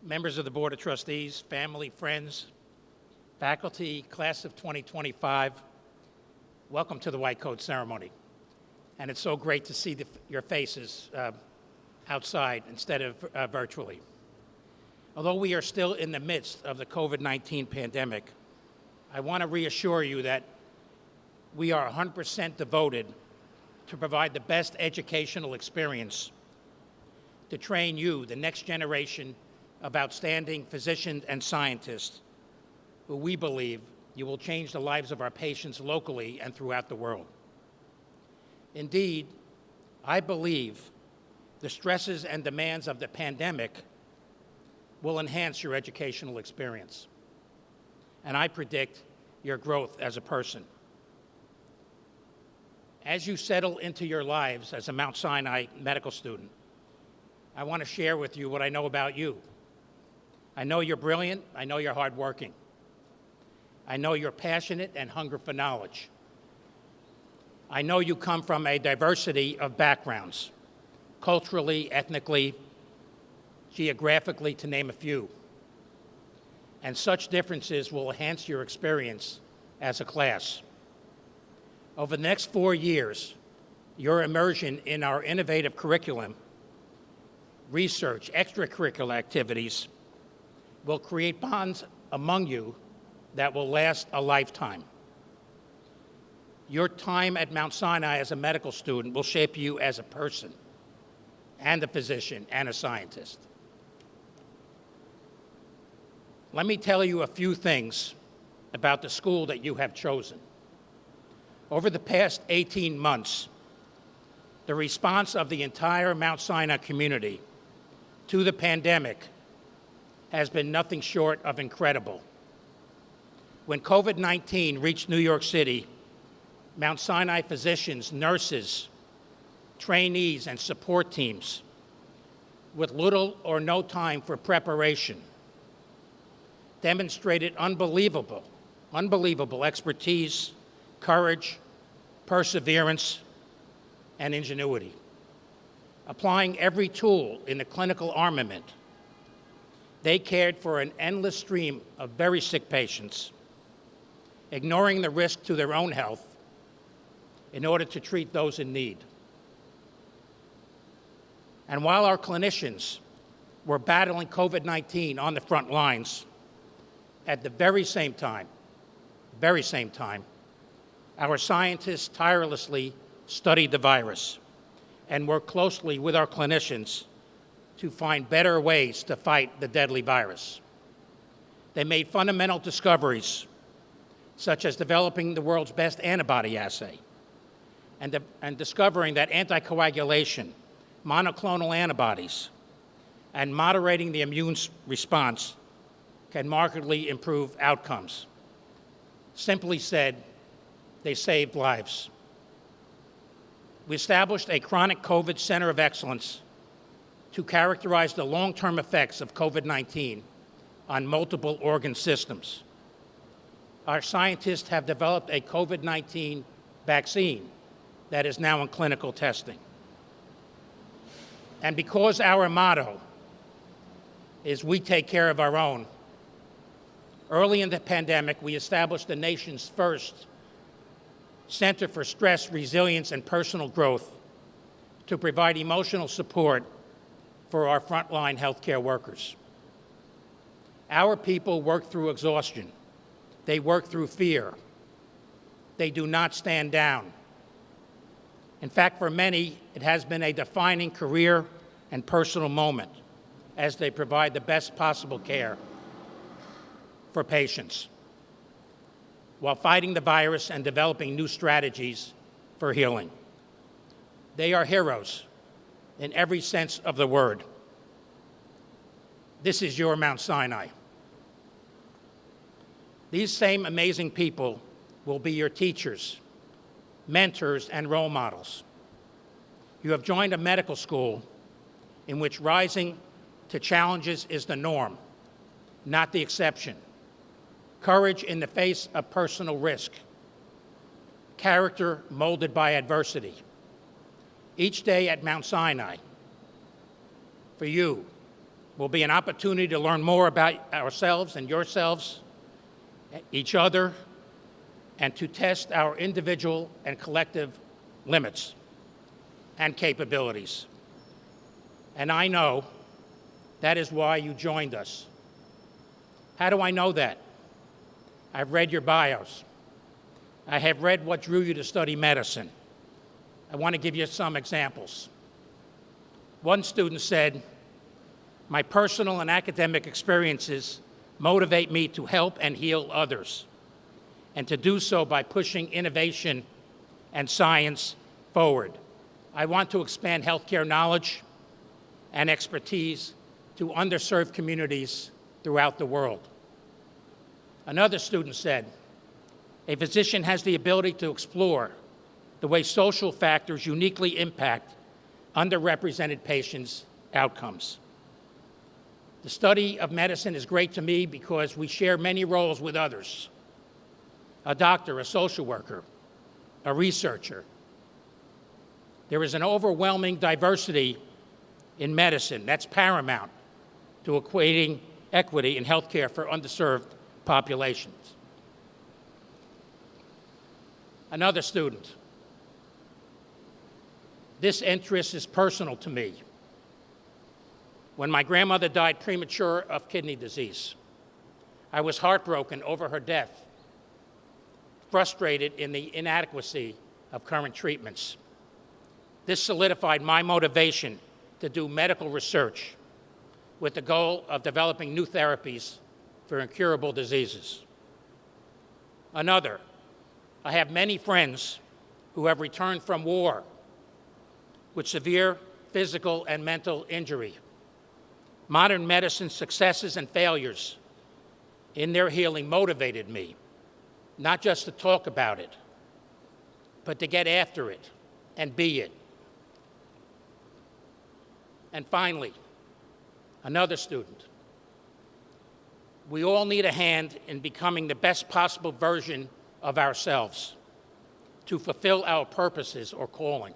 members of the Board of Trustees, family, friends, faculty, class of 2025, welcome to the White Coat Ceremony. And it's so great to see your faces outside instead of virtually. Although we are still in the midst of the COVID-19 pandemic, I want to reassure you that we are 100% devoted to provide the best educational experience to train you, the next generation of outstanding physicians and scientists who we believe you will change the lives of our patients locally and throughout the world. Indeed, I believe the stresses and demands of the pandemic will enhance your educational experience, and I predict your growth as a person. As you settle into your lives as a Mount Sinai medical student, I want to share with you what I know about you. I know you're brilliant. I know you're hardworking. I know you're passionate and hungry for knowledge. I know you come from a diversity of backgrounds, culturally, ethnically, geographically, to name a few. And such differences will enhance your experience as a class. Over the next 4 years, your immersion in our innovative curriculum, research, extracurricular activities will create bonds among you that will last a lifetime. Your time at Mount Sinai as a medical student will shape you as a person and a physician and a scientist. Let me tell you a few things about the school that you have chosen. Over the past 18 months, the response of the entire Mount Sinai community to the pandemic has been nothing short of incredible. When COVID-19 reached New York City, Mount Sinai physicians, nurses, trainees, and support teams, with little or no time for preparation, demonstrated unbelievable expertise, courage, perseverance, and ingenuity. Applying every tool in the clinical armament, they cared for an endless stream of very sick patients, ignoring the risk to their own health in order to treat those in need. And while our clinicians were battling COVID-19 on the front lines, at the very same time, our scientists tirelessly studied the virus and worked closely with our clinicians to find better ways to fight the deadly virus. They made fundamental discoveries, such as developing the world's best antibody assay and discovering that anticoagulation, monoclonal antibodies, and moderating the immune response can markedly improve outcomes. Simply said, they saved lives. We established a chronic COVID Center of Excellence to characterize the long-term effects of COVID-19 on multiple organ systems. Our scientists have developed a COVID-19 vaccine that is now in clinical testing. And because our motto is we take care of our own, early in the pandemic, we established the nation's first Center for Stress, Resilience, and Personal Growth to provide emotional support for our frontline healthcare workers. Our people work through exhaustion. They work through fear. They do not stand down. In fact, for many, it has been a defining career and personal moment as they provide the best possible care for patients while fighting the virus and developing new strategies for healing. They are heroes in every sense of the word. This is your Mount Sinai. These same amazing people will be your teachers, mentors, and role models. You have joined a medical school in which rising to challenges is the norm, not the exception. Courage in the face of personal risk. Character molded by adversity. Each day at Mount Sinai, for you, will be an opportunity to learn more about ourselves and yourselves, each other, and to test our individual and collective limits and capabilities. And I know that is why you joined us. How do I know that? I've read your bios. I have read what drew you to study medicine. I want to give you some examples. One student said, "My personal and academic experiences motivate me to help and heal others, and to do so by pushing innovation and science forward. I want to expand healthcare knowledge and expertise to underserved communities throughout the world." Another student said, "A physician has the ability to explore the way social factors uniquely impact underrepresented patients' outcomes. The study of medicine is great to me because we share many roles with others: a doctor, a social worker, a researcher. There is an overwhelming diversity in medicine that's paramount to equating equity in healthcare for underserved populations." Another student, "This interest is personal to me. When my grandmother died premature of kidney disease, I was heartbroken over her death, frustrated in the inadequacy of current treatments. This solidified my motivation to do medical research with the goal of developing new therapies for incurable diseases." Another, "I have many friends who have returned from war with severe physical and mental injury. Modern medicine's successes and failures in their healing motivated me, not just to talk about it, but to get after it and be it." And finally, another student, "We all need a hand in becoming the best possible version of ourselves to fulfill our purposes or calling.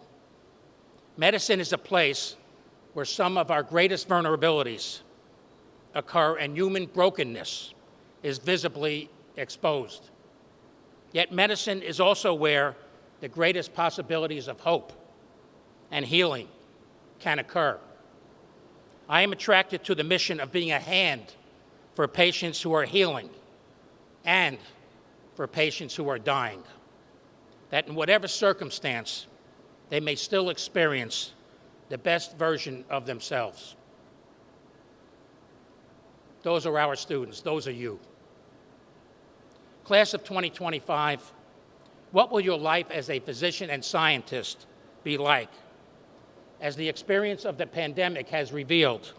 Medicine is a place where some of our greatest vulnerabilities occur and human brokenness is visibly exposed. Yet medicine is also where the greatest possibilities of hope and healing can occur. I am attracted to the mission of being a hand for patients who are healing and for patients who are dying, that in whatever circumstance, they may still experience the best version of themselves." Those are our students. Those are you. Class of 2025, what will your life as a physician and scientist be like? As the experience of the pandemic has revealed,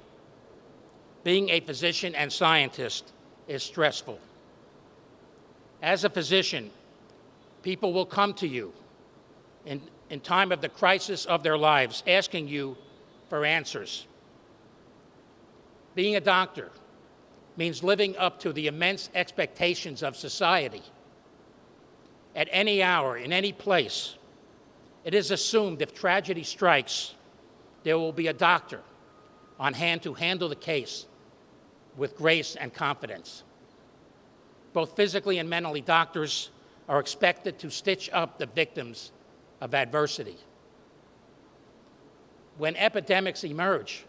being a physician and scientist is stressful. As a physician, people will come to you in time of the crisis of their lives, asking you for answers. Being a doctor means living up to the immense expectations of society. At any hour, in any place, it is assumed if tragedy strikes, there will be a doctor on hand to handle the case with grace and confidence. Both physically and mentally, doctors are expected to stitch up the victims of adversity. When epidemics emerge,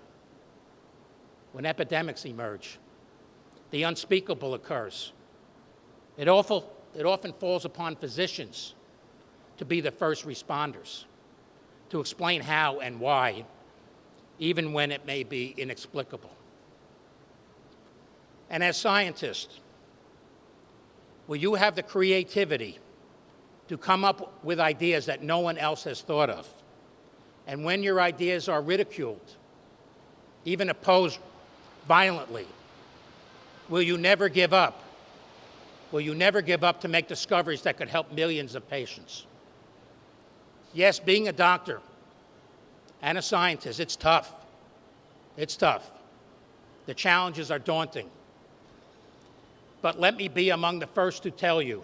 the unspeakable occurs. It often falls upon physicians to be the first responders, to explain how and why, even when it may be inexplicable. And as scientists, will you have the creativity to come up with ideas that no one else has thought of? And when your ideas are ridiculed, even opposed violently, will you never give up? Will you never give up to make discoveries that could help millions of patients? Yes, being a doctor and a scientist, it's tough. It's tough. The challenges are daunting. But let me be among the first to tell you,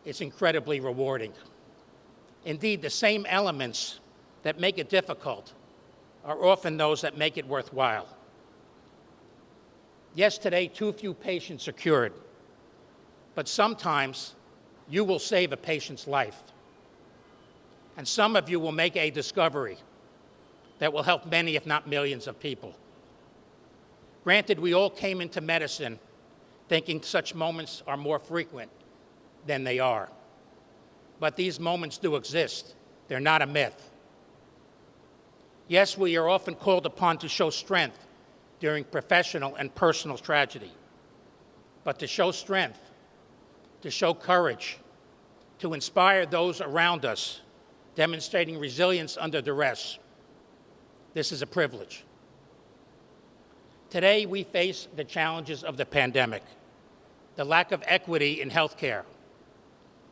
it's incredibly rewarding. Indeed, the same elements that make it difficult are often those that make it worthwhile. Yes, today too few patients are cured, but sometimes you will save a patient's life. And some of you will make a discovery that will help many, if not millions, of people. Granted, we all came into medicine thinking such moments are more frequent than they are. But these moments do exist. They're not a myth. Yes, we are often called upon to show strength during professional and personal tragedy. But to show strength, to show courage, to inspire those around us, demonstrating resilience under duress, this is a privilege. Today, we face the challenges of the pandemic, the lack of equity in healthcare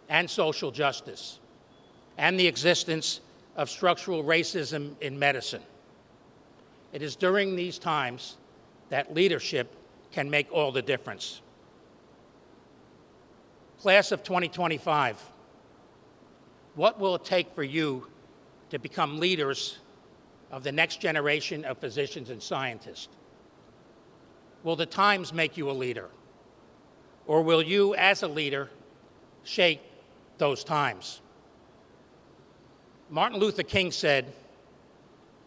and social justice, and the existence of structural racism in medicine. It is during these times that leadership can make all the difference. Class of 2025, what will it take for you to become leaders of the next generation of physicians and scientists? Will the times make you a leader? Or will you, as a leader, shape those times? Martin Luther King said,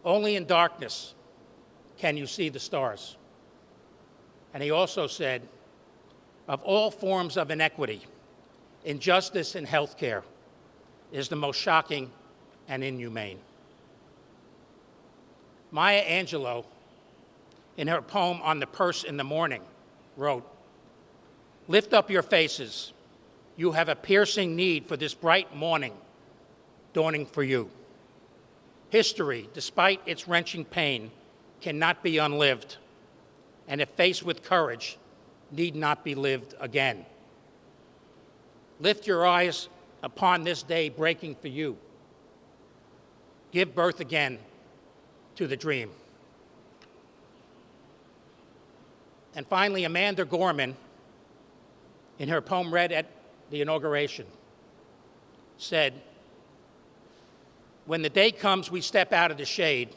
"Only in darkness can you see the stars." And he also said, "Of all forms of inequity, injustice in healthcare is the most shocking and inhumane." Maya Angelou, in her poem On the Purse in the Morning, wrote, "Lift up your faces. You have a piercing need for this bright morning dawning for you. History, despite its wrenching pain, cannot be unlived, and if faced with courage, need not be lived again. Lift your eyes upon this day breaking for you. Give birth again to the dream." And finally, Amanda Gorman, in her poem read at the inauguration, said, "When the day comes we step out of the shade,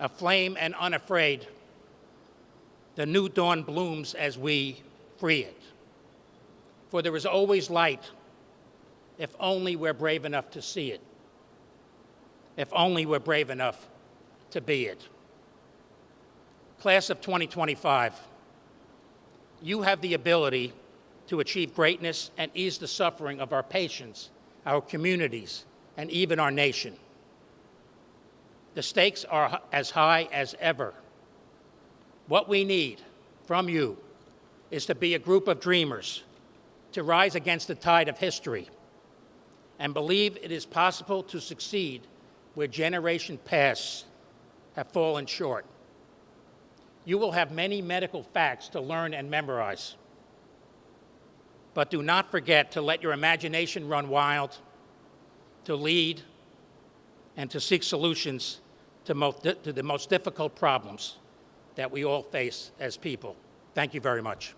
aflame and unafraid, the new dawn blooms as we free it. For there is always light, if only we're brave enough to see it, if only we're brave enough to be it." Class of 2025, you have the ability to achieve greatness and ease the suffering of our patients, our communities, and even our nation. The stakes are as high as ever. What we need from you is to be a group of dreamers, to rise against the tide of history, and believe it is possible to succeed where generations past have fallen short. You will have many medical facts to learn and memorize. But do not forget to let your imagination run wild, to lead, and to seek solutions to the most difficult problems that we all face as people. Thank you very much.